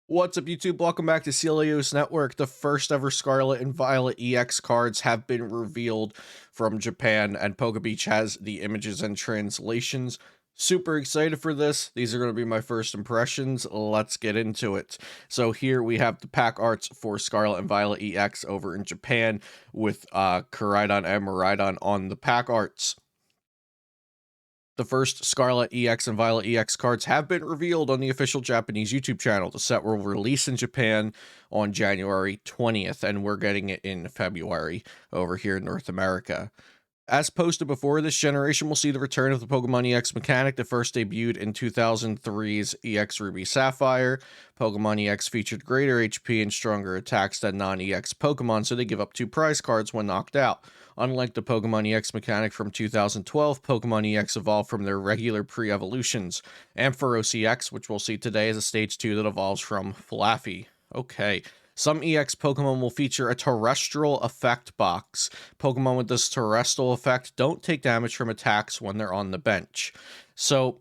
What's up, YouTube? Welcome back to Celios Network. The first ever Scarlet and Violet EX cards have been revealed from Japan, and PokeBeach has the images and translations. Super excited for this. These are going to be my first impressions. Let's get into it. So here we have the pack arts for Scarlet and Violet EX over in Japan with Koraidon and Miraidon on the pack arts. The first Scarlet EX and Violet EX cards have been revealed on the official Japanese YouTube channel. The set will release in Japan on January 20th, and we're getting it in February over here in North America. As posted before, this generation will see the return of the Pokemon EX mechanic that first debuted in 2003's EX Ruby Sapphire. Pokemon EX featured greater HP and stronger attacks than non-EX Pokemon, so they give up 2 prize cards when knocked out. Unlike the Pokemon EX mechanic from 2012, Pokemon EX evolved from their regular pre-evolutions. Ampharos EX, which we'll see today, is a Stage 2 that evolves from Flaffy. Okay. Some EX Pokemon will feature a Terrestrial effect box. Pokemon with this Terestal effect don't take damage from attacks when they're on the bench. So,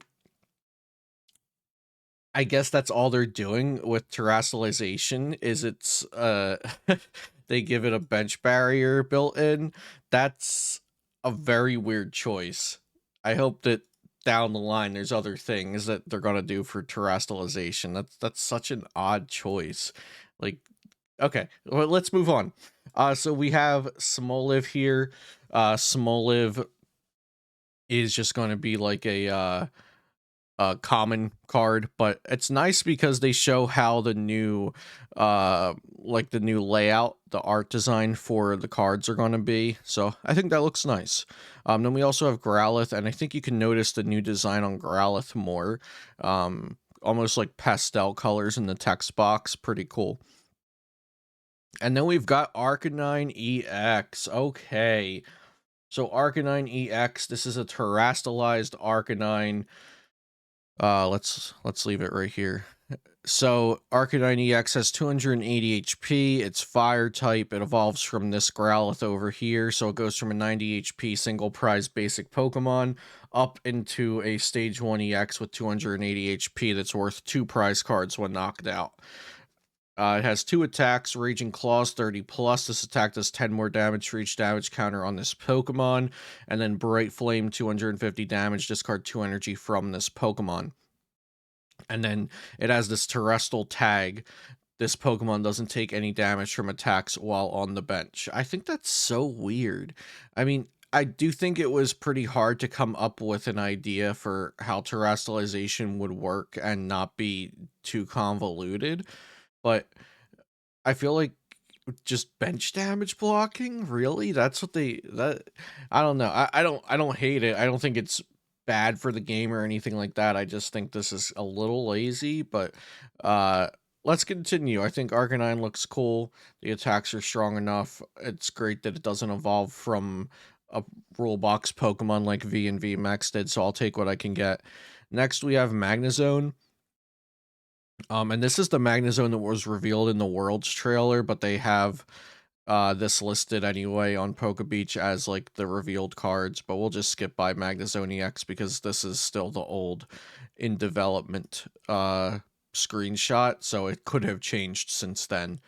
I guess that's all they're doing with Terrestrialization, is it's, they give it a bench barrier built in. That's a very weird choice. I hope that down the line there's other things that they're gonna do for Terrestrialization. That's such an odd choice. Like, okay, well, let's move on. So we have Smoliv here. Smoliv is just going to be like a common card, but it's nice because they show how the new, like the new layout, the art design for the cards are going to be. So I think that looks nice. Then we also have Growlithe, and I think you can notice the new design on Growlithe more. Almost like pastel colors in the text box. Pretty cool. And then we've got Arcanine EX. Okay. So Arcanine EX, this is a terrestrialized Arcanine. Let's leave it right here. So Arcanine EX has 280 HP. It's fire type. It evolves from this Growlithe over here. So it goes from a 90 HP single prize basic Pokemon up into a stage 1 EX with 280 HP that's worth 2 prize cards when knocked out. It has 2 attacks, Raging Claws 30 plus. This attack does 10 more damage for each damage counter on this Pokemon. And then Bright Flame 250 damage, discard 2 energy from this Pokemon. And then it has this Terestal tag. This Pokemon doesn't take any damage from attacks while on the bench. I think that's so weird. I mean, I do think it was pretty hard to come up with an idea for how terrestrialization would work and not be too convoluted. But I feel like just bench damage blocking, really? That's what I don't know. I don't hate it. I don't think it's bad for the game or anything like that. I just think this is a little lazy, but let's continue. I think Arcanine looks cool. The attacks are strong enough. It's great that it doesn't evolve from a rule box Pokemon like V and VMAX did, so I'll take what I can get. Next we have Magnezone. And this is the Magnezone that was revealed in the Worlds trailer, but they have this listed anyway on PokeBeach as like the revealed cards, but we'll just skip by Magnezone EX because this is still the old in development screenshot, so it could have changed since then.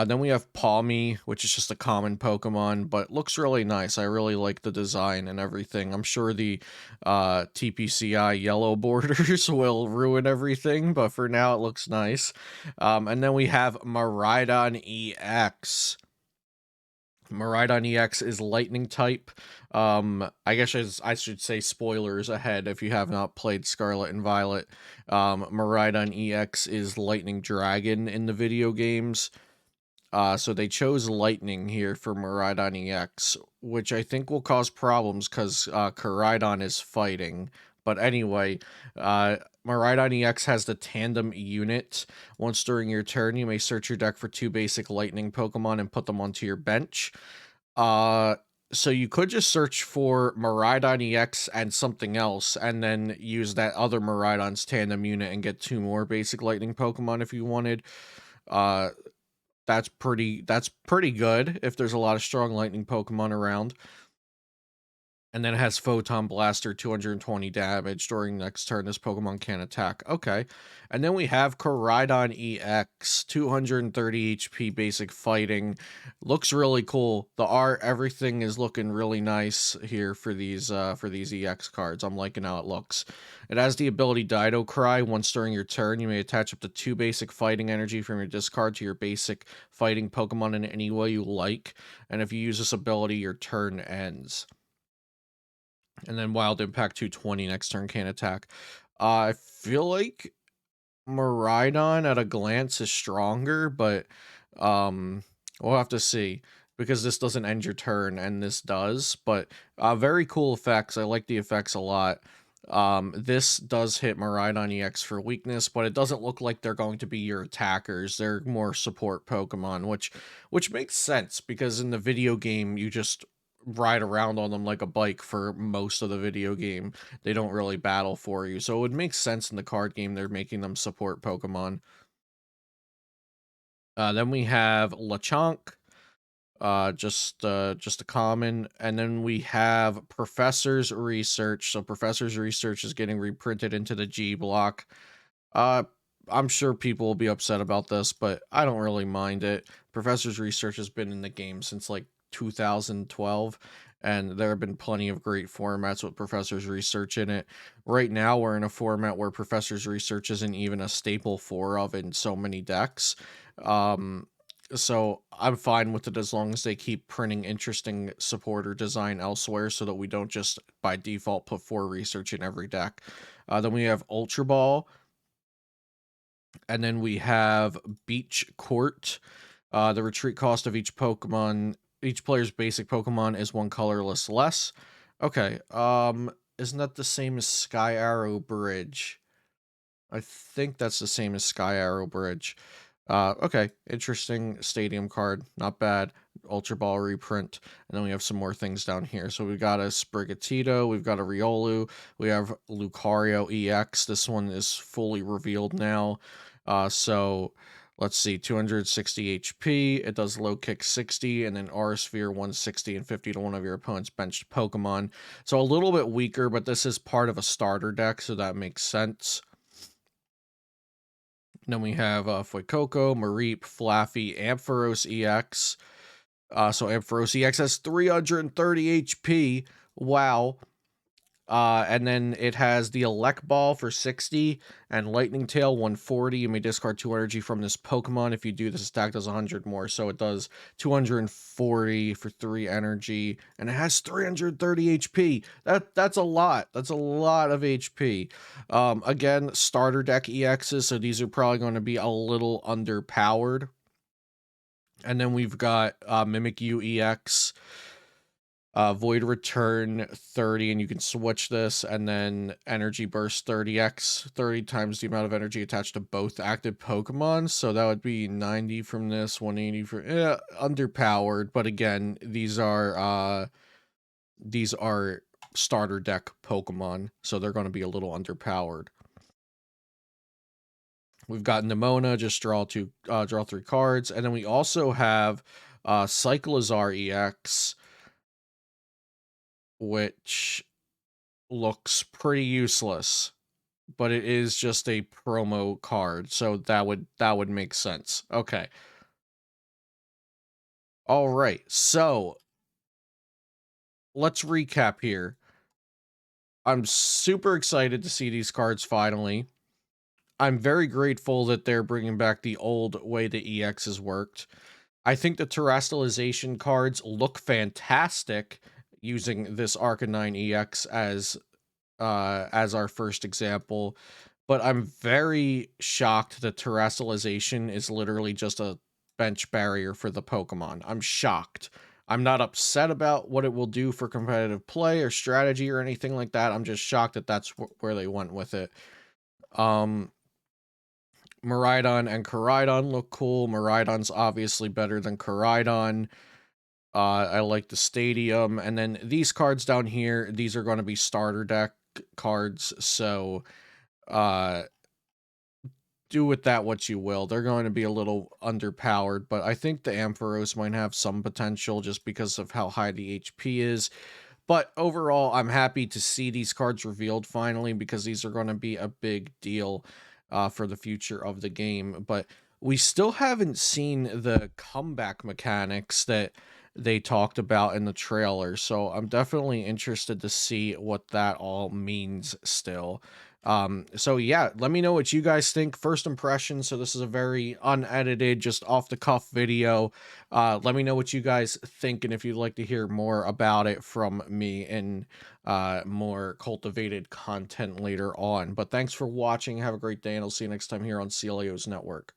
Then we have Palmy, which is just a common Pokemon, but looks really nice. I really like the design and everything. I'm sure the TPCI yellow borders will ruin everything, but for now it looks nice. And then we have Miraidon EX. Miraidon EX is lightning type. I guess I should say spoilers ahead if you have not played Scarlet and Violet. Miraidon EX is lightning dragon in the video games. So they chose lightning here for Miraidon EX, which I think will cause problems because Koraidon is fighting. But anyway, Miraidon EX has the tandem unit. Once during your turn, you may search your deck for 2 basic lightning Pokemon and put them onto your bench. So you could just search for Miraidon EX and something else, and then use that other Miraidon's tandem unit and get 2 more basic lightning Pokemon if you wanted. That's pretty good if there's a lot of strong lightning Pokemon around. And then it has Photon Blaster, 220 damage. During next turn, this Pokemon can't attack. Okay. And then we have Koraidon EX, 230 HP basic fighting. Looks really cool. The art, everything is looking really nice here for these EX cards. I'm liking how it looks. It has the ability Dido Cry. Once during your turn, you may attach up to 2 basic fighting energy from your discard to your basic fighting Pokemon in any way you like. And if you use this ability, your turn ends. And then Wild Impact 220 next turn can't attack. I feel like Miraidon at a glance is stronger, but we'll have to see because this doesn't end your turn and this does. But very cool effects. I like the effects a lot. This does hit Miraidon EX for weakness, but it doesn't look like they're going to be your attackers. They're more support Pokemon, which makes sense because in the video game you just ride around on them like a bike for most of the video game. They don't really battle for you. So it would make sense in the card game they're making them support Pokemon. Then we have Lechonk, just a common, and then we have Professor's Research. So Professor's Research is getting reprinted into the G block. Uh, I'm sure people will be upset about this, but I don't really mind it. Professor's Research has been in the game since like 2012, and there have been plenty of great formats with Professor's Research in it. Right now, we're in a format where Professor's Research isn't even a staple four of in so many decks. So I'm fine with it as long as they keep printing interesting supporter design elsewhere so that we don't just by default put 4 research in every deck. Then we have Ultra Ball, and then we have Beach Court. The retreat cost of each player's basic Pokemon is 1 colorless less. Okay, isn't that the same as Sky Arrow Bridge? I think that's the same as Sky Arrow Bridge. Okay, interesting stadium card, not bad. Ultra Ball reprint, and then we have some more things down here. So we've got a Sprigatito, we've got a Riolu, we have Lucario EX. This one is fully revealed now. So let's see, 260 HP. It does low kick 60, and then Aura Sphere 160 and 50 to one of your opponent's benched Pokemon. So a little bit weaker, but this is part of a starter deck, so that makes sense. Then we have Fuecoco, Mareep, Flaffy, Ampharos EX. So Ampharos EX has 330 HP. Wow. And then it has the Elect Ball for 60 and Lightning Tail 140. You may discard 2 energy from this Pokemon. If you do, this attack does 100 more. So it does 240 for 3 energy, and it has 330 HP. That's a lot. That's a lot of HP. Again, starter deck EXs, so these are probably going to be a little underpowered. And then we've got Mimikyu EX. Void Return 30, and you can switch this, and then Energy Burst 30x, 30 times the amount of energy attached to both active Pokemon. So that would be 90 from this, 180 for underpowered. But again, these are starter deck Pokemon, so they're going to be a little underpowered. We've got Nemona, just draw 3 cards, and then we also have Cyclizar EX, which looks pretty useless, but it is just a promo card, so that would make sense. Okay. All right. So let's recap here. I'm super excited to see these cards finally. I'm very grateful that they're bringing back the old way the EXs worked. I think the terrestrialization cards look fantastic using this Arcanine EX as our first example, but I'm very shocked that terrestrialization is literally just a bench barrier for the Pokemon. I'm shocked. I'm not upset about what it will do for competitive play or strategy or anything like that. I'm just shocked that that's where they went with it. Miraidon and Koraidon look cool. Miraidon's obviously better than Koraidon. I like the stadium. And then these cards down here, these are going to be starter deck cards. So do with that what you will. They're going to be a little underpowered, but I think the Ampharos might have some potential just because of how high the HP is. But overall, I'm happy to see these cards revealed finally because these are going to be a big deal for the future of the game. But we still haven't seen the comeback mechanics that they talked about in the trailer. So I'm definitely interested to see what that all means still. So yeah, let me know what you guys think. First impressions. So this is a very unedited, just off the cuff video. Let me know what you guys think and if you'd like to hear more about it from me and more cultivated content later on. But thanks for watching. Have a great day, and I'll see you next time here on CLEO's Network.